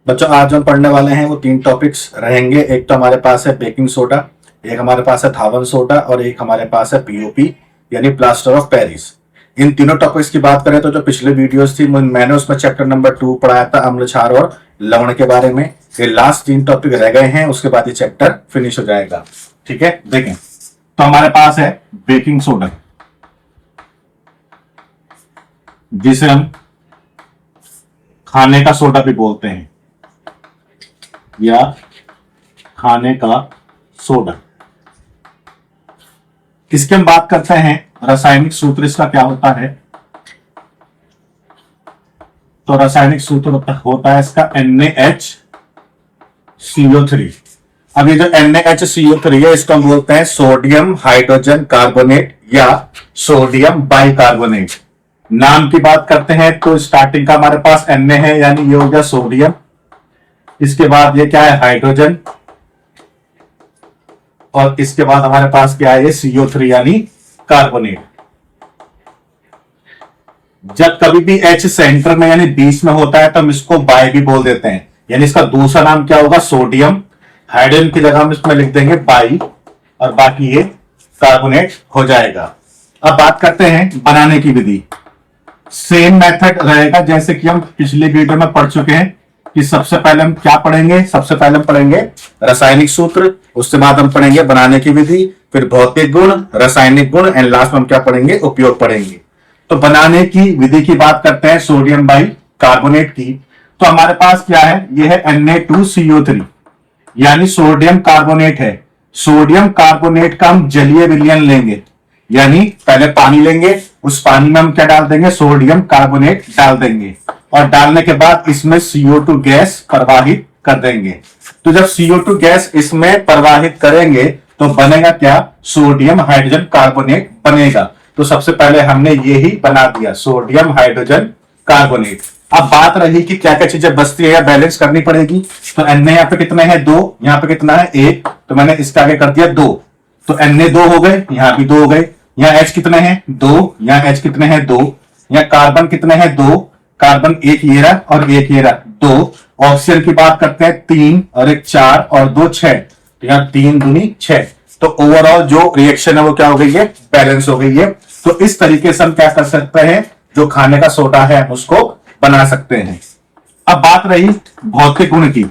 बच्चों आज हम पढ़ने वाले हैं वो 3 टॉपिक्स रहेंगे। एक तो हमारे पास है बेकिंग सोडा, एक हमारे पास है धावन सोडा और एक हमारे पास है पीओपी यानी प्लास्टर ऑफ पेरिस। इन तीनों टॉपिक्स की बात करें तो जो पिछले वीडियोस थी मैंने उसमें चैप्टर नंबर 2 पढ़ाया था, अम्ल क्षार और लवण के बारे में। ये लास्ट 3 टॉपिक रह गए हैं, उसके बाद ये चैप्टर फिनिश हो जाएगा। ठीक है, देखें तो हमारे पास है बेकिंग सोडा, जिसे हम खाने का सोडा भी बोलते हैं या खाने का सोडा। इसकी हम बात करते हैं रासायनिक सूत्र इसका क्या होता है। तो रासायनिक सूत्र होता है इसका NaHCO3। अब ये जो NaHCO3 है इसको हम बोलते हैं सोडियम हाइड्रोजन कार्बोनेट या सोडियम बाइकार्बोनेट। नाम की बात करते हैं तो स्टार्टिंग का हमारे पास Na है यानी ये हो गया सोडियम, इसके बाद ये क्या है हाइड्रोजन, और इसके बाद हमारे पास क्या है CO3 यानी कार्बोनेट। जब कभी भी H सेंटर में यानी बीच में होता है तो हम इसको बाय भी बोल देते हैं, यानी इसका दूसरा नाम क्या होगा सोडियम, हाइड्रोजन की जगह हम इसमें लिख देंगे बाई और बाकी ये कार्बोनेट हो जाएगा। अब बात करते हैं बनाने की विधि। सेम मेथड रहेगा जैसे कि हम पिछले वीडियो में पढ़ चुके हैं कि सबसे पहले हम क्या पढ़ेंगे, सबसे पहले हम पढ़ेंगे रासायनिक सूत्र, उसके बाद हम पढ़ेंगे बनाने की विधि, फिर भौतिक गुण, रासायनिक गुण एंड लास्ट में हम क्या पढ़ेंगे उपयोग पढ़ेंगे। तो बनाने की विधि की बात करते हैं सोडियम बाई कार्बोनेट की। तो हमारे पास क्या है, यह है Na2CO3 यानी सोडियम कार्बोनेट है। सोडियम कार्बोनेट का हम जलीय विलयन लेंगे, यानी पहले पानी लेंगे, उस पानी में हम क्या डाल देंगे सोडियम कार्बोनेट डाल देंगे और डालने के बाद इसमें CO2 गैस प्रवाहित कर देंगे। तो जब CO2 गैस इसमें प्रवाहित करेंगे तो बनेगा क्या, सोडियम हाइड्रोजन कार्बोनेट बनेगा। तो सबसे पहले हमने ये ही बना दिया सोडियम हाइड्रोजन कार्बोनेट। अब बात रही कि क्या क्या चीजें बचती है या बैलेंस करनी पड़ेगी। तो Na यहाँ पे कितने हैं 2, यहाँ पे कितना है 1, तो मैंने इसका आगे कर दिया 2, तो Na 2 हो गए, यहाँ भी 2 हो गए। यहाँ H कितने हैं 2, यहाँ H कितने हैं 2, यहाँ कार्बन कितने हैं 2, कार्बन एक ये रहा और एक ये रहा 2। ऑक्सीजन की बात करते हैं 3 और 1 4 और 2 6, तो यहाँ 3 दूनी 6। तो ओवरऑल जो रिएक्शन है वो क्या हो गई है, बैलेंस हो गई है। तो इस तरीके से हम क्या कर सकते हैं, जो खाने का सोडा है हम उसको बना सकते हैं। अब बात रही भौतिक गुण की।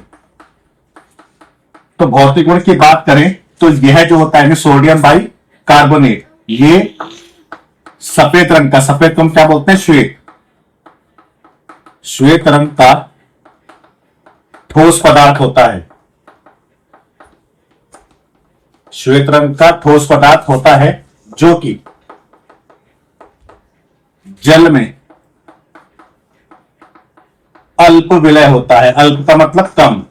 तो भौतिक गुण की बात करें तो यह जो होता है सोडियम बाई कार्बोनेट, ये सफेद रंग का, सफेद को हम क्या बोलते हैं श्वेत, श्वेत रंग का ठोस पदार्थ होता है। श्वेत रंग का ठोस पदार्थ होता है जो कि जल में अल्प विलय होता है। अल्प का मतलब कम,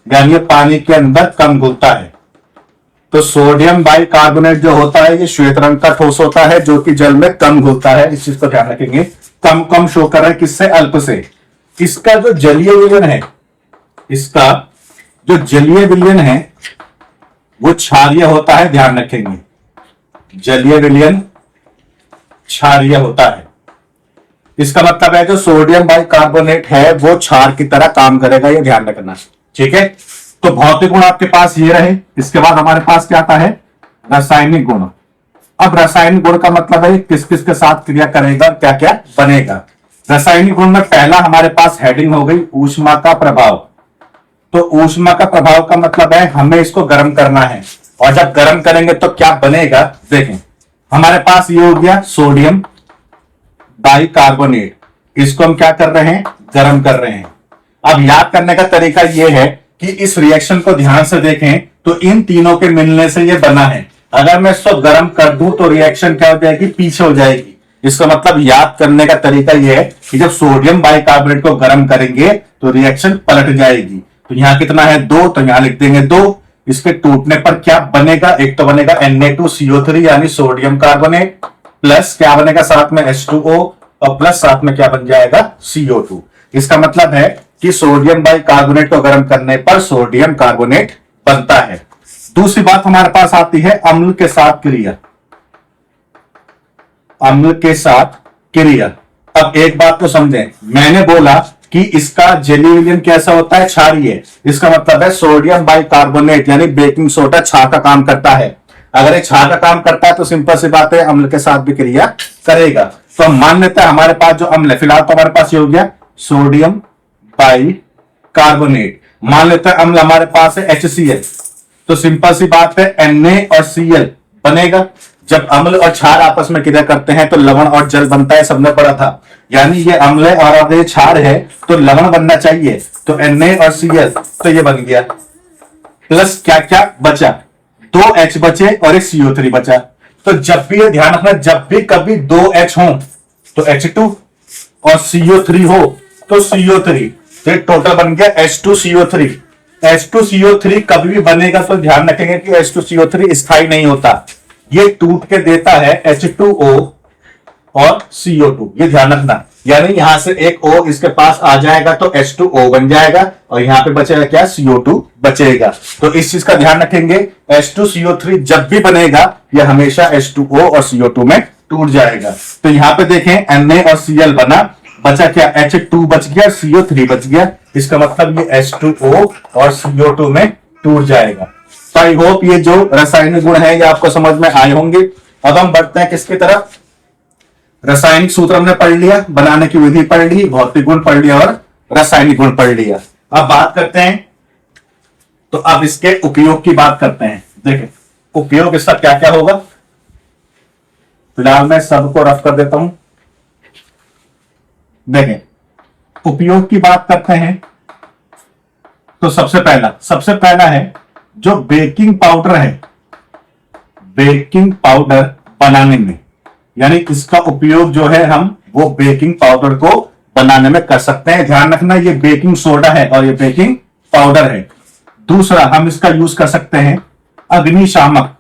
यानी पानी के अंदर कम घुलता है। तो सोडियम बाई कार्बोनेट जो होता है ये श्वेत रंग का ठोस होता है जो कि जल में कम घुलता है। इस चीज को ध्यान रखेंगे, कम कम शो कर रहा है किससे, अल्प से। इसका जो जलीय विलयन है, इसका जो जलीय विलयन है वो क्षारीय होता है, ध्यान रखेंगे जलीय विलयन क्षारीय होता है। इसका मतलब है जो सोडियम बाई कार्बोनेट है वो क्षार की तरह काम करेगा, ये ध्यान रखना। ठीक है, तो भौतिक गुण आपके पास ये रहे। इसके बाद हमारे पास क्या आता है रासायनिक गुण। अब रासायनिक गुण का मतलब है किस किस के साथ क्रिया करेगा, क्या क्या बनेगा। रासायनिक गुण में पहला हमारे पास हेडिंग हो गई ऊष्मा का प्रभाव। तो ऊष्मा का प्रभाव का मतलब है हमें इसको गर्म करना है, और जब गर्म करेंगे तो क्या बनेगा, देखें हमारे पास ये हो गया सोडियम बाई कार्बोनेट, इसको हम क्या कर रहे हैं गर्म कर रहे हैं। अब याद करने का तरीका यह है कि इस रिएक्शन को ध्यान से देखें तो इन तीनों के मिलने से ये बना है। अगर मैं इसको गर्म कर दूं तो रिएक्शन क्या हो जाएगी, पीछे हो जाएगी। इसका मतलब याद करने का तरीका यह है कि जब सोडियम बाइकार्बोनेट को गर्म करेंगे तो रिएक्शन पलट जाएगी। तो यहां कितना है 2, तो यहां लिख देंगे 2। इसके टूटने पर क्या बनेगा, एक तो बनेगा Na2CO3 यानी सोडियम कार्बोनेट, प्लस क्या बनेगा साथ में H2O और प्लस साथ में क्या बन जाएगा CO2। इसका मतलब है कि सोडियम बाई कार्बोनेट को गर्म करने पर सोडियम कार्बोनेट बनता है। दूसरी बात हमारे पास आती है अम्ल के साथ क्रिया। अम्ल के साथ क्रिया। अब एक बात तो समझें, मैंने बोला कि इसका जेली विलियन कैसा होता है, क्षारीय। इसका मतलब है सोडियम बाइकार्बोनेट यानी बेकिंग सोडा क्षार का काम करता है। अगर ये क्षार का काम करता है तो सिंपल सी बात है अम्ल के साथ भी क्रिया करेगा। तो हम मान लेते हैं हमारे पास जो अम्ल है, फिलहाल तो हमारे पास ये हो गया सोडियम बाइकार्बोनेट। मान लेते हैं अम्ल हमारे पास है HCl, तो सिंपल सी बात है Na और Cl बनेगा। जब अम्ल और क्षार आपस में क्रिया करते हैं तो लवण और जल बनता है, सबने पढ़ा था। यानी ये अम्ल है और अगर ये क्षार है तो लवण बनना चाहिए, तो Na और Cl, तो ये बन गया। प्लस क्या क्या बचा, 2H बचे और एक CO3 बचा। तो जब भी ये ध्यान रखना, जब भी कभी 2H हो तो H2 और CO3 हो तो CO3, तो टोटल बन गया H2CO3। H2CO3 कभी भी बनेगा तो ध्यान रखेंगे कि H2CO3 स्थायी नहीं होता, ये टूट के देता है H2O और CO2, ये ध्यान रखना। यानी यहां से एक O इसके पास आ जाएगा तो H2O बन जाएगा और यहां पे बचेगा क्या, CO2 बचेगा। तो इस चीज का ध्यान रखेंगे, H2CO3 जब भी बनेगा यह हमेशा H2O और CO2 में टूट जाएगा। तो यहां पे देखें Na और Cl बना, बचा क्या, H2 बच गया, CO3 बच गया। इसका मतलब ये H2O और CO2 में टूट जाएगा। तो आई होप ये जो रासायनिक गुण है ये आपको समझ में आए होंगे। अब हम बढ़ते हैं किसकी तरफ, रासायनिक सूत्र हमने पढ़ लिया, बनाने की विधि पढ़ ली, भौतिक गुण पढ़ लिया और रासायनिक गुण पढ़ लिया। अब बात करते हैं, तो अब इसके उपयोग की बात करते हैं। देखें उपयोग इसका क्या क्या होगा, फिलहाल मैं सबको रफ कर देता हूं। देखें उपयोग की बात करते हैं तो सबसे पहला है जो बेकिंग पाउडर है, बेकिंग पाउडर बनाने में, यानी इसका उपयोग जो है हम वो बेकिंग पाउडर को बनाने में कर सकते हैं। ध्यान रखना ये बेकिंग सोडा है और ये बेकिंग पाउडर है। दूसरा हम इसका यूज कर सकते हैं अग्निशामक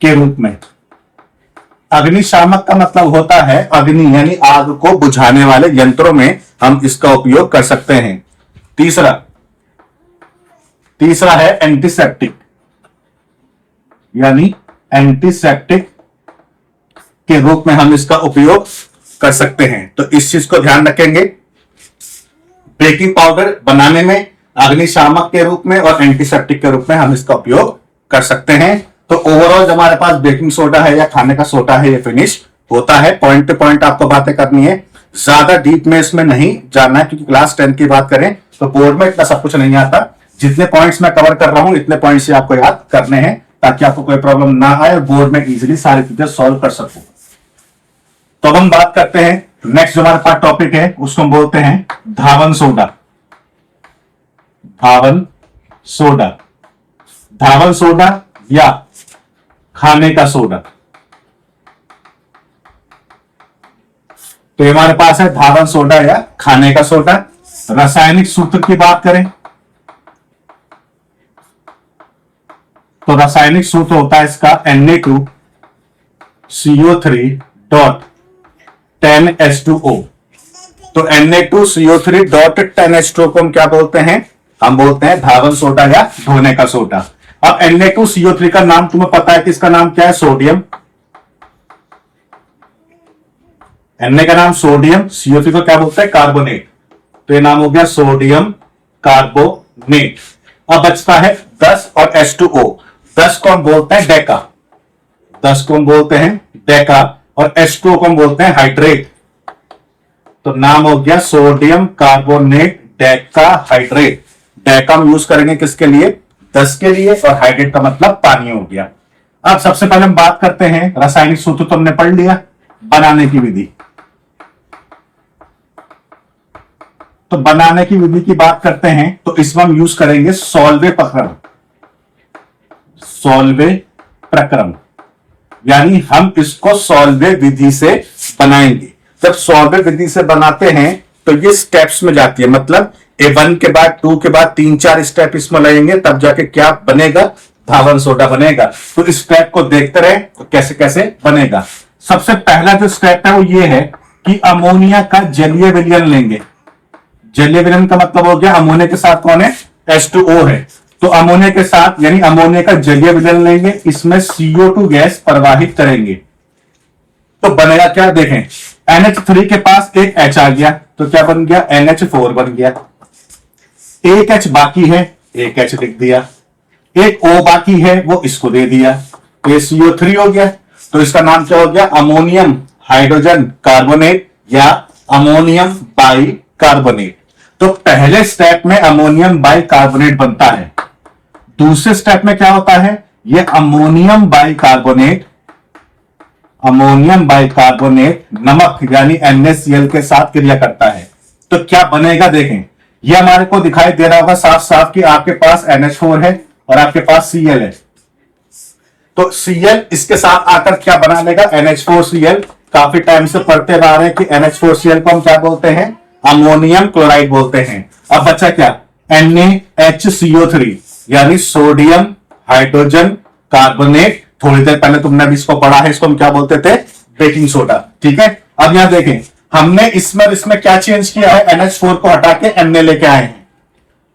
के रूप में। अग्निशामक का मतलब होता है अग्नि यानी आग को बुझाने वाले यंत्रों में हम इसका उपयोग कर सकते हैं। तीसरा है एंटीसेप्टिक, यानी एंटीसेप्टिक के रूप में हम इसका उपयोग कर सकते हैं। तो इस चीज को ध्यान रखेंगे, बेकिंग पाउडर बनाने में, अग्निशामक के रूप में और एंटीसेप्टिक के रूप में हम इसका उपयोग कर सकते हैं। तो ओवरऑल जो हमारे पास बेकिंग सोडा है या खाने का सोडा है ये फिनिश होता है। पॉइंट पे पॉइंट आपको बातें करनी है, ज्यादा डीप में इसमें नहीं जानना है, क्योंकि क्लास 10 की बात करें तो बोर्ड में इतना सब कुछ नहीं आता। जितने पॉइंट्स मैं कवर कर रहा हूं इतने पॉइंट्स ही आपको याद करने हैं ताकि आपको कोई प्रॉब्लम ना आए और बोर्ड में इजीली सारी चीजें सॉल्व कर सकूं। तो अब हम बात करते हैं, नेक्स्ट जो हमारे पास टॉपिक है उसको हम बोलते हैं धावन सोडा। धावन सोडा या खाने का सोडा। तो हमारे पास है धावन सोडा या खाने का सोडा। रासायनिक सूत्र की बात करें तो रासायनिक सूत्र होता है इसका Na2CO3.10H2O। तो Na2CO3.10H2O को हम क्या बोलते हैं, हम बोलते हैं धावन सोडा या धोने का सोडा। अब Na2CO3 का नाम तुम्हें पता है कि इसका नाम क्या है, सोडियम। Na का नाम सोडियम, CO3 को क्या बोलते हैं, कार्बोनेट। तो ये नाम हो गया सोडियम कार्बोनेट। अब बचता है 10 और H2O। 10 को हम बोलते हैं डेका, 10 को हम बोलते हैं डेका और H2O को हम बोलते हैं हाइड्रेट। तो नाम हो गया sodium carbonate Deka hydrate. Deka हम यूज करेंगे किसके लिए, 10 के लिए, और हाइड्रेट का मतलब पानी हो गया। अब सबसे पहले हम बात करते हैं, रासायनिक सूत्र तो हमने पढ़ लिया, बनाने की विधि। तो बनाने की विधि की बात करते हैं तो इसमें हम यूज करेंगे सॉल्वे प्रक्रम, यानी हम इसको सॉल्वे विधि से बनाएंगे। जब सॉल्वे विधि से बनाते हैं तो ये स्टेप्स में जाती है, मतलब A1 के बाद 2 के बाद 3-4 स्टेप इसमें लगेंगे, तब जाके क्या बनेगा, धावन सोडा बनेगा। तो इस स्टेप को देखते रहे तो कैसे कैसे बनेगा। सबसे पहला जो स्टेप है वो ये है कि अमोनिया का जलीय विलयन लेंगे। जलीय विलयन का मतलब हो गया अमोनिया के साथ कौन है, H2O है। तो अमोनिया के साथ यानी अमोनिया का जलीय विलयन लेंगे, इसमें CO2 गैस प्रवाहित करेंगे। तो बनेगा क्या, देखें NH3 के पास एक H आ गया तो क्या बन गया, NH4 बन गया। एक H बाकी है, एक H लिख दिया। एक O बाकी है, वो इसको दे दिया, तो ये CO3 हो गया। तो इसका नाम क्या हो गया, अमोनियम हाइड्रोजन कार्बोनेट या अमोनियम बाई कार्बोनेट। तो पहले स्टेप में अमोनियम बाई कार्बोनेट बनता है। दूसरे स्टेप में क्या होता है, ये अमोनियम बाई कार्बोनेट नमक यानी NaCl के साथ क्रिया करता है। तो क्या बनेगा देखें, ये हमारे को दिखाई दे रहा होगा साफ साफ कि आपके पास NH4 है और आपके पास Cl है। तो Cl इसके साथ आकर क्या बना लेगा, NH4Cl। काफी टाइम से पढ़ते आ रहे हैं कि NH4Cl को हम क्या बोलते हैं, अमोनियम क्लोराइड बोलते हैं। अब बचा क्या, NaHCO3 यानी सोडियम हाइड्रोजन कार्बोनेट। थोड़ी देर पहले तुमने भी इसको पढ़ा है, इसको हम क्या बोलते थे, बेकिंग सोडा। ठीक है, अब यहां देखें हमने इसमें क्या चेंज किया है, NH4 को हटा के Na लेके आए हैं।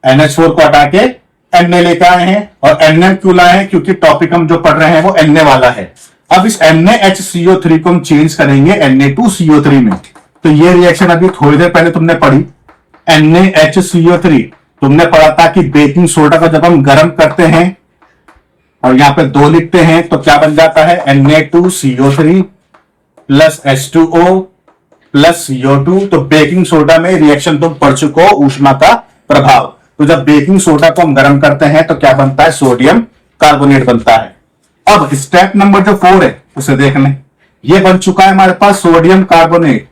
NH4 को हटा के Na लेके आए हैं। और Na क्यों लाए हैं, क्योंकि टॉपिक हम जो पढ़ रहे हैं वो Na वाला है। अब इस NaHCO3 को हम चेंज करेंगे Na2CO3 में। तो ये रिएक्शन अभी थोड़ी देर पहले तुमने पढ़ी, NaHCO3 तुमने पढ़ा था कि बेकिंग सोडा को जब हम गर्म करते हैं और यहां पे 2 लिखते हैं तो क्या बन जाता है, Na2CO3 plus H2O plus CO2। तो बेकिंग सोडा में रिएक्शन तुम पढ़ चुके हो, ऊष्मा का प्रभाव। तो जब बेकिंग सोडा को हम गर्म करते हैं तो क्या बनता है, सोडियम कार्बोनेट बनता है। अब स्टेप नंबर जो 4 है उसे देख लें, ये बन चुका है हमारे पास सोडियम कार्बोनेट।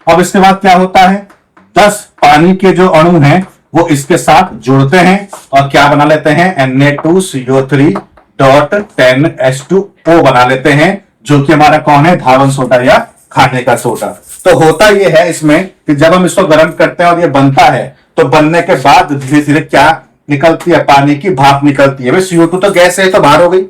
अब इसके बाद क्या होता है, 10 पानी के जो अणु हैं वो इसके साथ जुड़ते हैं और क्या बना लेते हैं, Na2CO3.10H2O बना लेते हैं, जो कि हमारा कौन है, धावन सोडा या खाने का सोडा। तो होता यह है इसमें कि जब हम इसको गर्म करते हैं और ये बनता है तो बनने के बाद धीरे धीरे क्या निकलती है, पानी की भाप निकलती है। CO2 तो गैस है तो बाहर हो गई,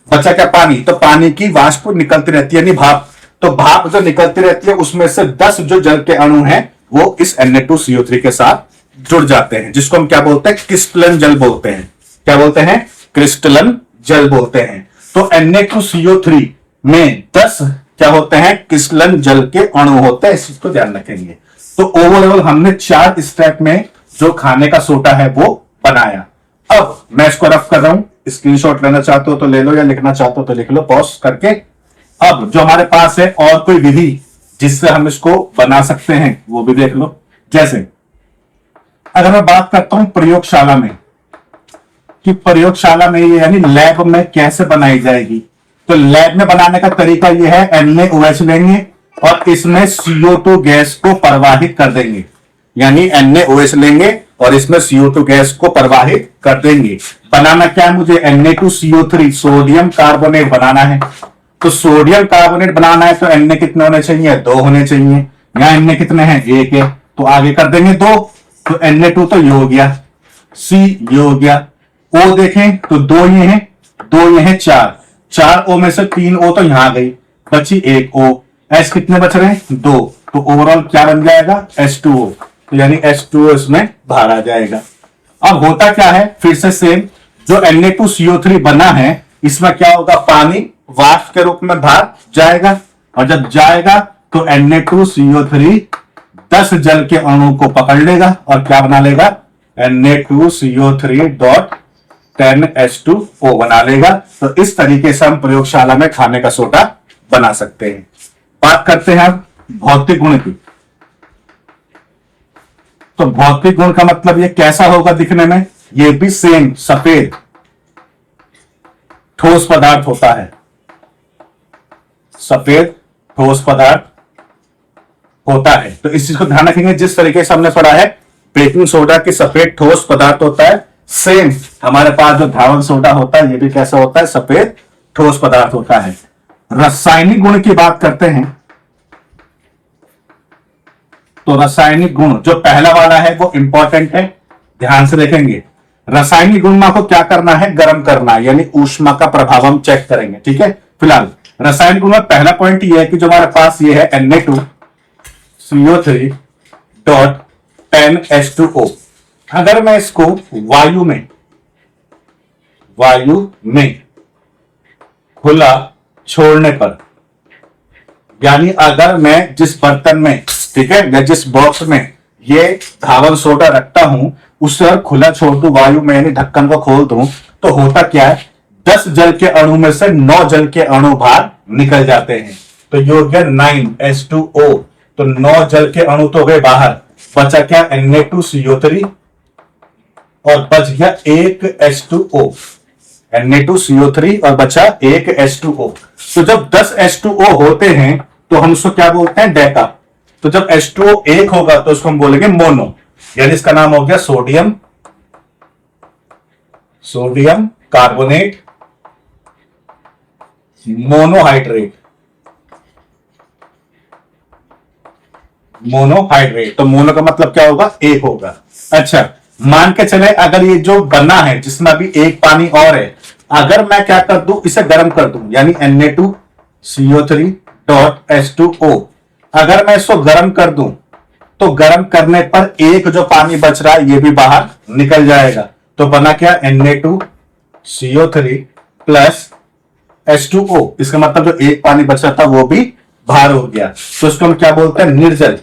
बचा क्या, पानी। तो पानी की वाष्प निकलती रहती है यानी भाप। तो भाप जो निकलती रहती है उसमें से 10 जो जल के अणु हैं वो इस Na2CO3 के साथ जुड़ जाते हैं, जिसको हम क्या बोलते हैं, क्रिस्टलन जल बोलते हैं। क्या बोलते हैं, क्रिस्टलन जल बोलते हैं। तो Na2CO3 में 10 क्या होते हैं, क्रिस्टलन जल के अणु होते हैं। इस चीज को ध्यान रखेंगे। तो ओवरऑल हमने 4 स्टेप में जो खाने का सोडा है वो बनाया। अब मैं इसको रफ कर रहा हूं, स्क्रीनशॉट लेना चाहते हो तो ले लो या लिखना चाहते हो तो लिख लो पॉज करके। अब जो हमारे पास है और कोई विधि जिससे हम इसको बना सकते हैं वो भी देख लो। जैसे अगर मैं बात करता हूं प्रयोगशाला में, कि प्रयोगशाला में ये यानी लैब में कैसे बनाई जाएगी, तो लैब में बनाने का तरीका ये है, NaOH लेंगे और इसमें CO2 गैस को प्रवाहित कर देंगे। यानी NaOH लेंगे और इसमें CO2 गैस को प्रवाहित कर देंगे। बनाना क्या है मुझे, Na2CO3 सोडियम कार्बोनेट बनाना है। तो सोडियम कार्बोनेट बनाना है तो Na कितने होने चाहिए, 2 होने चाहिए। यहां Na कितने हैं, 1 है, तो आगे कर देंगे 2। तो Na2 तो ये हो गया, C ये हो गया, O देखें तो 2 ये हैं, 2 ये हैं, 4 O में से 3 O तो यहां आ गई, बची 1 O। H कितने बच रहे हैं, 2। तो ओवरऑल क्या बन जाएगा, H2O। तो यानी H2O इसमें बाहर आ जाएगा। अब होता क्या है, फिर से सेम, जो Na2CO3 बना है इसमें क्या होगा, पानी वाष्प के रूप में बाहर जाएगा और जब जाएगा तो Na2CO3 10 जल के अणु को पकड़ लेगा और क्या बना लेगा, Na2CO3.10H2O बना लेगा। तो इस तरीके से हम प्रयोगशाला में खाने का सोडा बना सकते हैं। बात करते हैं अब भौतिक गुण की। तो भौतिक गुण का मतलब ये कैसा होगा दिखने में, ये भी सेम सफेद ठोस पदार्थ होता है। सफेद ठोस पदार्थ होता है। तो इस चीज को ध्यान रखेंगे, जिस तरीके से हमने पढ़ा है बेकिंग सोडा की सफेद ठोस पदार्थ होता है, सेम हमारे पास जो धावन सोडा होता है ये भी कैसा होता है, सफेद ठोस पदार्थ होता है। रासायनिक गुण की बात करते हैं तो रासायनिक गुण जो पहला वाला है वो इंपॉर्टेंट है, ध्यान से देखेंगे। रासायनिक गुण में आपको क्या करना है, गर्म करना है, यानी ऊष्मा का प्रभाव हम चेक करेंगे। ठीक है, फिलहाल रासायनिक गुण में पहला पॉइंट ये है कि जो हमारे पास ये है Na2CO3.10H2O। अगर मैं इसको वायु में खुला छोड़ने पर यानी अगर मैं जिस बर्तन में, ठीक है, या जिस बॉक्स में ये धावन सोडा रखता हूं, उसे अगर खुला छोड़ दूं, वायु में यानी ढक्कन को खोल दूं, तो होता क्या है, 10 जल के अणु में से 9 जल के अणु बाहर निकल जाते हैं। तो ये हो गया 9H2O। तो 9 जल के अणु तो गए बाहर, बचा क्या, Na2CO3 और बच गया एक H2O। Na2CO3 और बचा एक H2O। तो जब 10 H2O होते हैं तो हम उसको क्या बोलते हैं, डेका। तो जब H2O एक होगा तो उसको हम बोलेंगे मोनो, यानी इसका नाम हो गया सोडियम कार्बोनेट मोनोहाइड्रेट। तो मोनो का मतलब क्या होगा, एक होगा। अच्छा, मान के चले अगर ये जो बना है जिसमें अभी एक पानी और है, अगर मैं क्या कर दूं, इसे गर्म कर दूं, यानी Na2CO3.H2O, अगर मैं इसको गर्म कर दूं तो गर्म करने पर एक जो पानी बच रहा है ये भी बाहर निकल जाएगा। तो बना क्या, Na2CO3 प्लस H2O। इसका मतलब जो एक पानी बच रहा था वो भी बाहर हो गया। तो इसको हम क्या बोलते हैं, निर्जल।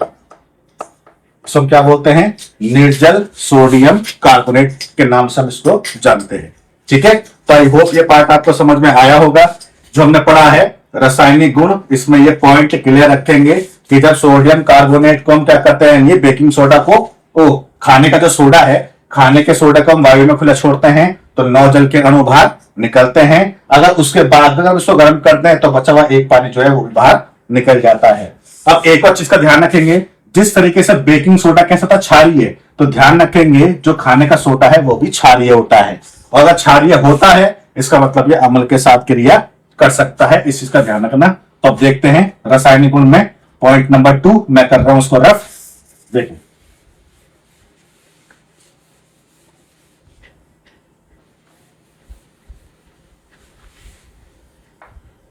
इसको क्या बोलते हैं, निर्जल सोडियम कार्बोनेट के नाम से हम इसको जानते हैं। ठीक है, तो आई होप ये पार्ट आपको समझ में आया होगा। जो हमने पढ़ा है रासायनिक गुण, इसमें ये पॉइंट क्लियर रखेंगे कि जब सोडियम कार्बोनेट को हम क्या करते हैं, ये बेकिंग सोडा को खाने का जो सोडा है, खाने के सोडा को हम वायु में खुला छोड़ते हैं तो 9 जल के अणु बाहर निकलते हैं। अगर उसके बाद अगर उसको गर्म करते हैं तो बचा हुआ एक पानी जो है वो भी बाहर निकल जाता है। अब एक और चीज का ध्यान रखेंगे, जिस तरीके से बेकिंग सोडा कैसा था, क्षारीय, तो ध्यान रखेंगे जो खाने का सोडा है वो भी क्षारीय होता है। और अगर क्षारीय होता है इसका मतलब ये अम्ल के साथ क्रिया कर सकता है, इस चीज का ध्यान रखना। तो अब देखते हैं रासायनिक गुण में पॉइंट नंबर 2, मैं कर रहा हूं उसको रफ, देखिए।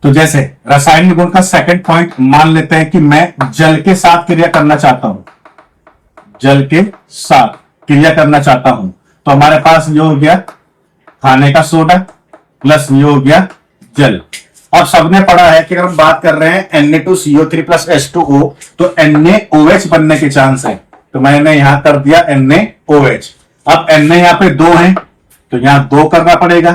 तो जैसे रासायनिक गुण का सेकंड पॉइंट मान लेते हैं कि मैं जल के साथ क्रिया करना चाहता हूं, जल के साथ क्रिया करना चाहता हूं, तो हमारे पास ये हो गया खाने का सोडा प्लस ये हो गया जल। अब सबने पढ़ा है कि अगर हम बात कर रहे हैं Na2CO3 प्लस H2O तो NaOH बनने के चांस है, तो मैंने यहां कर दिया NaOH। अब Na यहां पे 2 है तो यहां 2 करना पड़ेगा,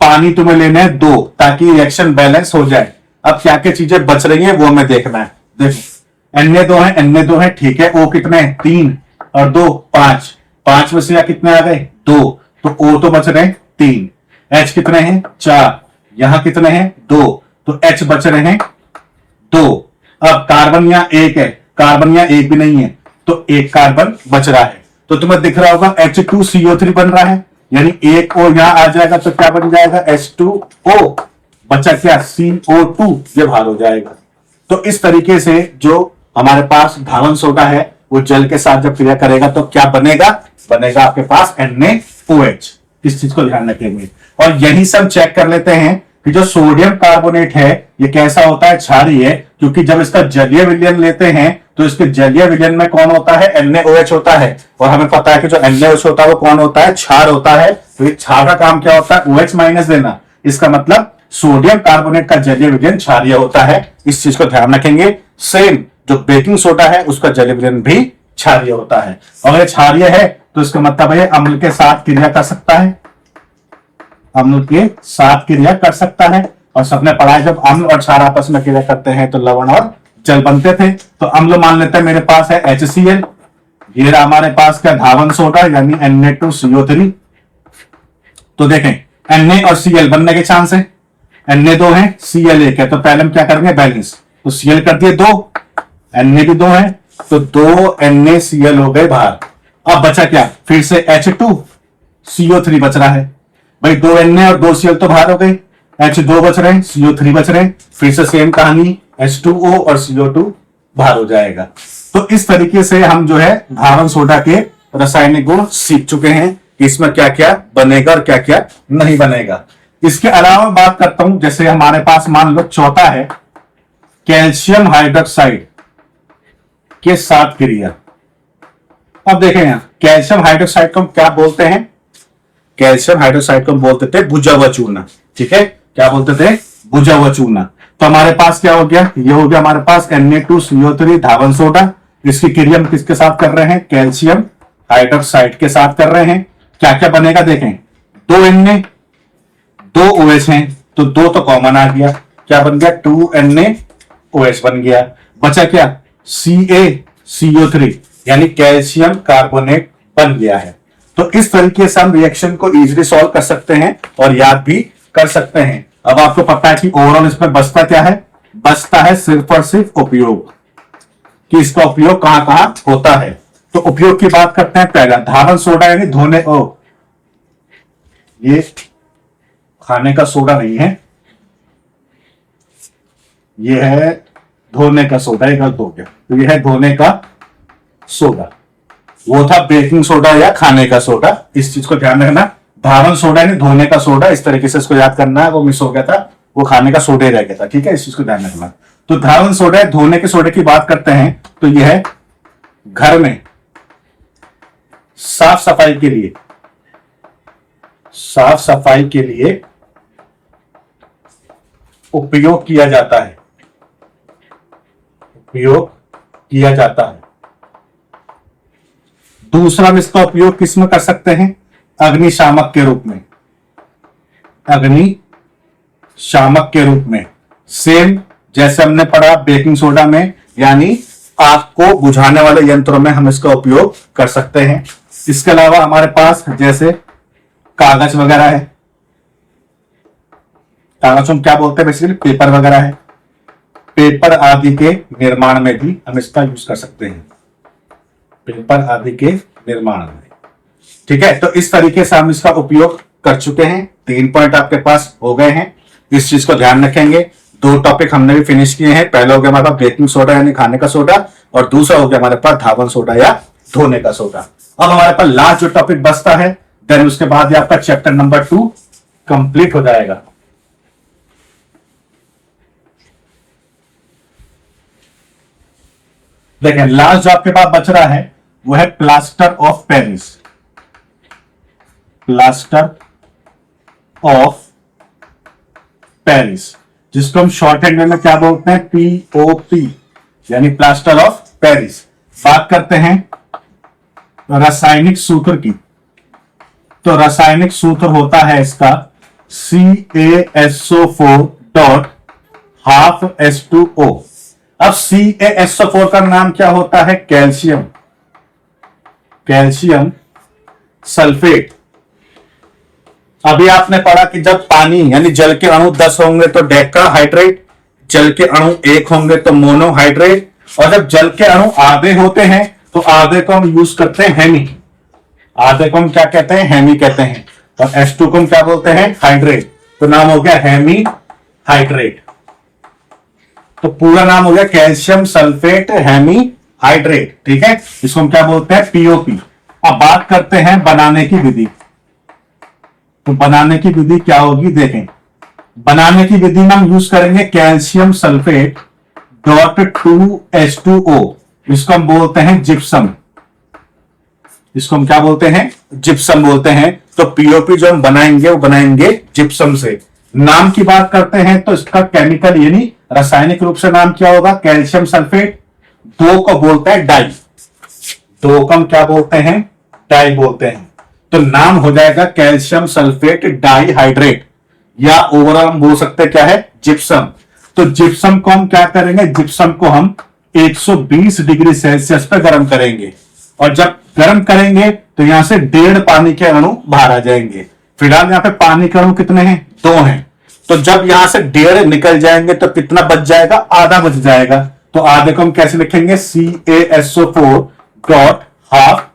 पानी तुम्हें लेना है 2 ताकि रिएक्शन बैलेंस हो जाए। अब क्या क्या चीजें बच रही हैं वो हमें देखना है। देखो Na2 है, ठीक है। O कितने हैं, 3 और 2 5, 5 में से कितने आ गए, 2, तो O तो बच रहे हैं 3। H कितने हैं, 4, यहां कितने हैं, 2, तो H बच रहे हैं 2। अब कार्बन यहां 1 है, कार्बन यहां 1 भी नहीं है तो 1 कार्बन बच रहा है। तो तुम्हें दिख रहा होगा H2CO3 बन रहा है, यानी एक O यहां आ जाएगा तो क्या बन जाएगा, H2O। बचा क्या, CO2, ये बाहर हो जाएगा। तो इस तरीके से जो हमारे पास धावन सोडा है वो जल के साथ जब क्रिया करेगा तो क्या बनेगा, बनेगा आपके पास NaOH। इस चीज को ध्यान रखेंगे। और यही सब चेक कर लेते हैं कि जो सोडियम कार्बोनेट है ये कैसा होता है, क्षारीय, क्योंकि जब इसका जलीय विलयन लेते हैं तो इसके जलीय विलयन में कौन होता है, NaOH होता है। और हमें पता है कि जो NaOH होता है वो कौन होता है, क्षार होता है। तो ये क्षार का काम क्या होता है, OH माइनस देना। इसका मतलब सोडियम कार्बोनेट का जलीय विलयन क्षारीय होता है, इस चीज को ध्यान रखेंगे। सेम जो बेकिंग सोडा है उसका जलीय विलयन भी क्षारीय होता है। और ये क्षारीय है तो इसका मतलब है अम्ल के साथ क्रिया कर सकता है, अम्ल के साथ क्रिया कर सकता है। और सबने पढ़ा है जब अम्ल और क्षार आपस में क्रिया करते हैं तो लवण और जल बनते थे। तो अम्ल मान लेते हैं मेरे पास है HCl, ये रहा हमारे पास क्या, धावन सोडा यानी Na2CO3। तो देखें Na और Cl बनने के चांस है, Na 2 है Cl 1 है, तो पहले हम क्या करेंगे, बैलेंस। तो Cl कर दिए 2, Na भी 2 है तो 2 NaCl हो गए बाहर। अब बचा क्या, फिर से H2CO3 बच रहा है भाई, 2 Na और 2 Cl तो बाहर हो गए, H2 बच रहे हैं, CO3 बच रहे हैं, फिर से सेम कहानी, H2O और CO2 बाहर हो जाएगा। तो इस तरीके से हम जो है धावन सोडा के रासायनिक गुण सीख चुके हैं कि इसमें क्या क्या बनेगा और क्या क्या नहीं बनेगा। इसके अलावा बात करता हूं, जैसे हमारे पास मान लो चौथा है कैल्शियम हाइड्रोक्साइड के साथ क्रिया। अब देखें यहां कैल्शियम हाइड्रोक्साइड को हम क्या बोलते हैं, कैल्शियम हाइड्रोक्साइड को हम बोलते थे भुजा हुआ चूना। ठीक है, क्या बोलते थे, भुजा हुआ चूना। तो हमारे पास क्या हो गया, ये हो गया हमारे पास Na2CO3 धावन सोडा। इसकी क्रिया हम किसके साथ कर रहे हैं, कैल्शियम हाइड्रोक्साइड के साथ कर रहे हैं। क्या क्या बनेगा देखें, 2Na 2OH हैं, तो 2 तो कॉमन आ गया, क्या बन गया 2NaOH बन गया। बचा क्या CaCO3 यानी कैल्शियम कार्बोनेट बन गया है। तो इस तरीके से हम रिएक्शन को इजीली सॉल्व कर सकते हैं और याद भी कर सकते हैं। अब आपको पता है कि ओवरऑल इसमें बचता क्या है, बचता है सिर्फ और सिर्फ उपयोग, कि इसका उपयोग कहां कहां होता है। तो उपयोग की बात करते हैं। पहला धावन सोडा यानी धोने, ये खाने का सोडा नहीं है, ये है धोने का सोडा, ये गलत हो गया। तो ये है धोने का सोडा, वो था बेकिंग सोडा या खाने का सोडा, इस चीज को ध्यान रखना। धावन सोडा यानी धोने का सोडा, इस तरीके से इसको याद करना है, वो मिस हो गया था, वो खाने का सोडा रह गया था, ठीक है, इस चीज को ध्यान रखना। तो धावन सोडा धोने के सोडे की बात करते हैं तो यह है घर में साफ सफाई के लिए, साफ सफाई के लिए उपयोग किया जाता है, उपयोग किया जाता है। दूसरा हम इसका उपयोग किसमें कर सकते हैं, अग्निशामक के रूप में, अग्निशामक के रूप में। सेम जैसे हमने पढ़ा बेकिंग सोडा में, यानी आग को बुझाने वाले यंत्रों में हम इसका उपयोग कर सकते हैं। इसके अलावा हमारे पास जैसे कागज वगैरह है, कागज हम क्या बोलते हैं बेसिकली, पेपर वगैरह है, पेपर आदि के निर्माण में भी हम इसका यूज कर सकते हैं, पेपर आदि के निर्माण में, ठीक है। तो इस तरीके से हम इसका उपयोग कर चुके हैं। 3 पॉइंट आपके पास हो गए हैं, इस चीज को ध्यान रखेंगे। 2 टॉपिक हमने भी फिनिश किए हैं। पहला हो गया हमारे पास बेकिंग सोडा यानी खाने का सोडा, और दूसरा हो गया हमारे पास धावन सोडा या धोने का सोडा। अब हमारे पास लास्ट जो टॉपिक बचता है, देन उसके बाद ही आपका चैप्टर नंबर 2 कंप्लीट हो जाएगा। देखें लास्ट जो आपके पास बच रहा है वो है plaster of Paris, plaster of Paris, जिसको हम शॉर्ट हैंड में क्या बोलते हैं, POP यानी प्लास्टर ऑफ पेरिस। बात करते हैं रासायनिक सूत्र की, तो रासायनिक सूत्र होता है इसका CaSO4 डॉट हाफ H2O। अब CaSO4 का नाम क्या होता है, कैल्शियम, कैल्शियम सल्फेट। अभी आपने पढ़ा कि जब पानी यानी जल के अणु 10 होंगे तो डेकाहाइड्रेट, जल के अणु 1 होंगे तो मोनोहाइड्रेट, और जब जल के अणु आधे होते हैं तो आधे को हम यूज करते हैं हेमी, आधे को हम क्या कहते हैं, हेमी कहते हैं, और H2 को हम क्या बोलते हैं, हाइड्रेट। तो नाम हो गया हेमी हाइड्रेट। तो पूरा नाम हो गया कैल्शियम सल्फेट हेमी हाइड्रेट, ठीक है, इसको हम क्या बोलते हैं, POP। अब बात करते हैं बनाने की विधि। तो बनाने की विधि क्या होगी, देखें बनाने की विधि में हम यूज करेंगे कैल्शियम सल्फेट डॉट 2H2O, इसको हम बोलते हैं जिप्सम, इसको हम क्या बोलते हैं, जिप्सम बोलते हैं। तो POP जो हम बनाएंगे वो बनाएंगे जिप्सम से। नाम की बात करते हैं तो इसका केमिकल यानी रासायनिक रूप से नाम क्या होगा, कैल्शियम सल्फेट। 2 को बोलते हैं डाई, 2 को हम क्या बोलते हैं, डाई बोलते हैं। तो नाम हो जाएगा कैल्शियम सल्फेट डाइहाइड्रेट, या ओवरऑल हम बोल सकते हैं क्या है, जिप्सम। तो जिप्सम को हम क्या करेंगे, जिप्सम को हम 120 डिग्री सेल्सियस पे गर्म करेंगे, और जब गर्म करेंगे तो यहां से 1.5 पानी के अणु बाहर आ जाएंगे। फिलहाल यहाँ पे पानी के अणु कितने हैं, 2 हैं। तो जब यहां से 1.5 निकल जाएंगे तो कितना बच जाएगा, आधा बच जाएगा। तो आधे को हम कैसे लिखेंगे, CaSO4 डॉट हाफ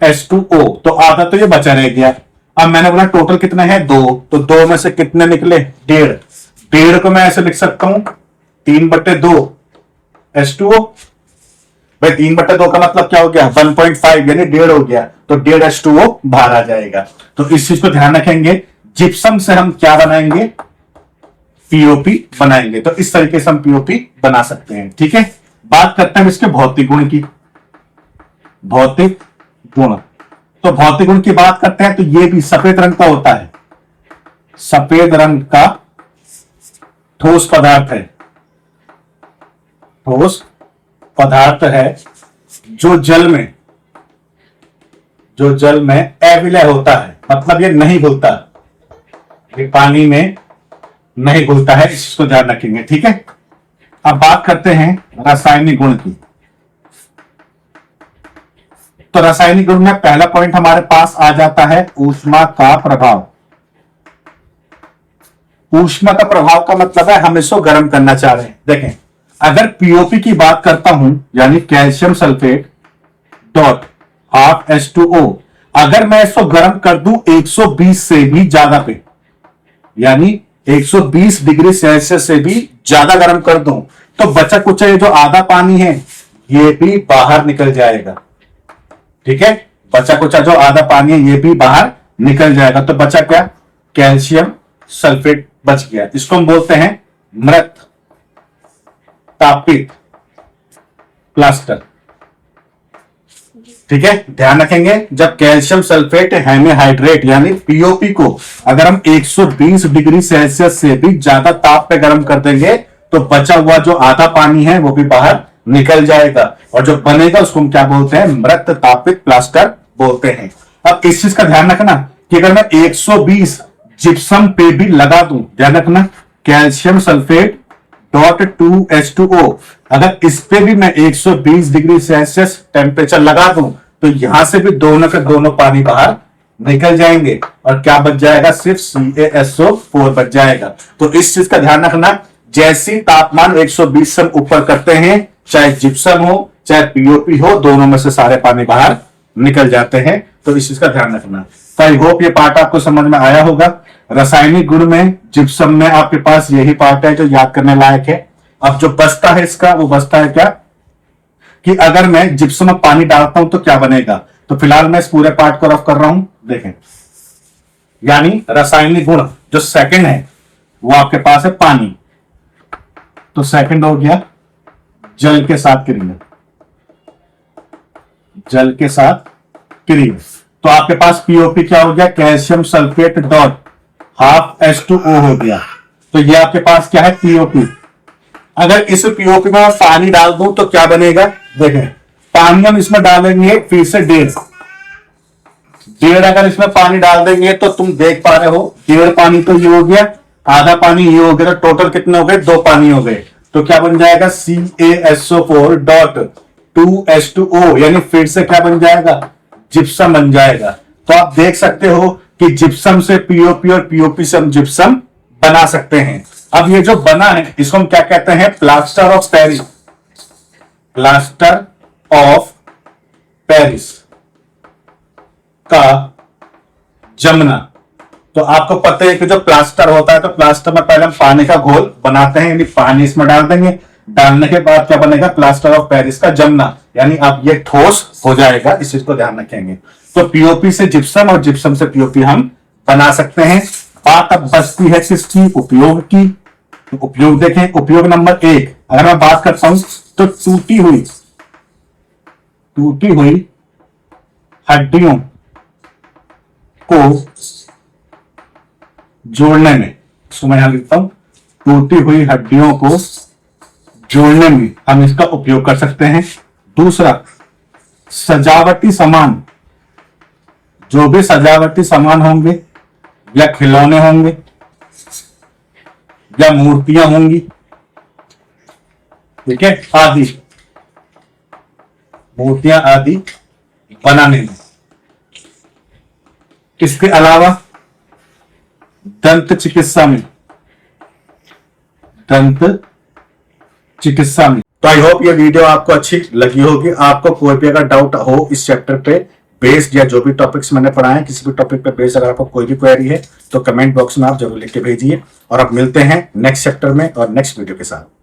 H2O। तो आधा तो ये बचा रह गया। अब मैंने बोला टोटल कितने हैं, 2, तो 2 में से कितने निकले, 1.5। 1.5 को मैं ऐसे लिख सकता हूं 3/2 H2O। भाई 3/2 का मतलब क्या हो गया, 1.5 यानी 1.5 हो गया, तो 1.5 H2O बाहर आ जाएगा। तो इस चीज को ध्यान रखेंगे, जिप्सम से हम क्या बनाएंगे, POP बनाएंगे। तो इस तरीके से हम POP बना सकते हैं, ठीक है। बात करते हैं इसके भौतिक गुण की, भौतिक गुण। तो भौतिक गुण की बात करते हैं तो ये भी सफेद रंग का होता है, सफेद रंग का ठोस पदार्थ है, ठोस पदार्थ है जो जल में अविलय होता है, मतलब ये नहीं घुलता, ये पानी में नहीं घुलता है, इस चीज को ध्यान रखेंगे। ठीक है, अब बात करते हैं रासायनिक गुण की। तो रासायनिक गुण में पहला पॉइंट हमारे पास आ जाता है ऊष्मा का प्रभाव। ऊष्मा का प्रभाव का मतलब है हम इसको गर्म करना चाह रहे हैं। देखें, अगर पीओपी की बात करता हूं, यानी calcium sulphate dot half H2O, अगर मैं इसको गर्म कर दूं 120 से भी ज्यादा पे, यानी 120 डिग्री सेल्सियस से भी ज्यादा गर्म कर दूं, तो बचा कुचा ये जो आधा पानी है ये भी बाहर निकल जाएगा। ठीक है, बचा कुचा जो आधा पानी है ये भी बाहर निकल जाएगा। तो बचा क्या? कैल्शियम सल्फेट बच गया। इसको हम बोलते हैं मृत तापित प्लास्टर। ठीक है, ध्यान रखेंगे, जब कैल्शियम सल्फेट हेमीहाइड्रेट यानी पीओपी को अगर हम 120 डिग्री सेल्सियस से भी ज्यादा ताप पे गर्म कर देंगे तो बचा हुआ जो आधा पानी है वो भी बाहर निकल जाएगा, और जो बनेगा उसको हम क्या बोलते हैं? मृत तापित प्लास्टर बोलते हैं। अब इस चीज का ध्यान रखना कि अगर मैं 120 जिप्सम पे भी लगा दूं, ध्यान रखना, कैल्शियम सल्फेट डॉट 2H2O, अगर इस पे भी मैं 120 डिग्री सेल्सियस टेम्परेचर लगा दूं तो यहां से भी दोनों के दोनों पानी बाहर निकल जाएंगे और क्या बच जाएगा? सिर्फ CaSO4 बच जाएगा। तो इस चीज का ध्यान रखना, जैसी तापमान 120 से ऊपर करते हैं, चाहे जिप्सम हो चाहे पीओपी हो, दोनों में से सारे पानी बाहर निकल जाते हैं। तो इस चीज का ध्यान रखना। तो आई होप ये पार्ट आपको समझ में आया होगा। रासायनिक गुण में जिप्सम में आपके पास यही पार्ट है जो याद करने लायक है। अब जो बचता है इसका, वो बचता है क्या कि अगर मैं जिप्सम में पानी डालता हूं तो क्या बनेगा। तो फिलहाल मैं इस पूरे पार्ट को रफ कर रहा हूं, देखें। यानी रासायनिक गुण जो सेकंड है वो आपके पास है पानी, तो सेकंड हो गया जल के साथ क्रिया, जल के साथ क्रिया। तो आपके पास पीओपी क्या हो गया? Calcium sulphate dot half H2O हो गया। तो ये आपके पास क्या है? पीओपी। अगर इस पीओपी में पानी डाल दूं तो क्या बनेगा? देखें, पानी हम इसमें डालेंगे फिर से 1.5 अगर इसमें पानी डाल देंगे तो तुम देख पा रहे हो 1.5 पानी तो ये हो गया, आधा पानी ये हो गया, तो टोटल कितने हो गए? 2 पानी हो गए। तो क्या बन जाएगा? CaSO4 डॉट 2H2O, यानी फिर से क्या बन जाएगा? जिप्सम बन जाएगा। तो आप देख सकते हो कि जिप्सम से पीओपी और पीओपी से हम जिप्सम बना सकते हैं। अब ये जो बना है इसको हम क्या कहते हैं? Plaster of Paris. Plaster of Paris का जमना। तो आपको पता है कि जो प्लास्टर होता है, तो प्लास्टर में पहले हम पानी का घोल बनाते हैं, यानी पानी इसमें डाल देंगे, डालने के बाद क्या बनेगा? प्लास्टर ऑफ पेरिस का जमना, यानी अब ये ठोस हो जाएगा। इस चीज को ध्यान रखेंगे। तो पीओपी से जिप्सम और जिप्सम से पीओपी हम बना सकते हैं। बात अब बचती है किसकी? उपयोग की। तो उपयोग देखें, उपयोग नंबर 1 अगर मैं बात करता हूं तो टूटी हुई हड्डियों को जोड़ने में, इसको मैं यहां लिखता हूं, टूटी हुई हड्डियों को जोड़ने में हम इसका उपयोग कर सकते हैं। दूसरा, सजावटी सामान, जो भी सजावटी सामान होंगे या खिलौने होंगे या मूर्तियां होंगी, ठीक है, आदि मूर्तियां आदि बनाने में। इसके अलावा दंत चिकित्सा में, तो आई होप ये वीडियो आपको अच्छी लगी होगी। आपको कोई भी अगर डाउट हो इस चैप्टर पे बेस्ड या जो भी टॉपिक्स मैंने पढ़ाए, किसी भी टॉपिक पे बेस्ड अगर आपको कोई भी क्वेरी है तो कमेंट बॉक्स में आप जरूर लिख के भेजिए। और अब मिलते हैं नेक्स्ट चैप्टर में और नेक्स्ट वीडियो के साथ।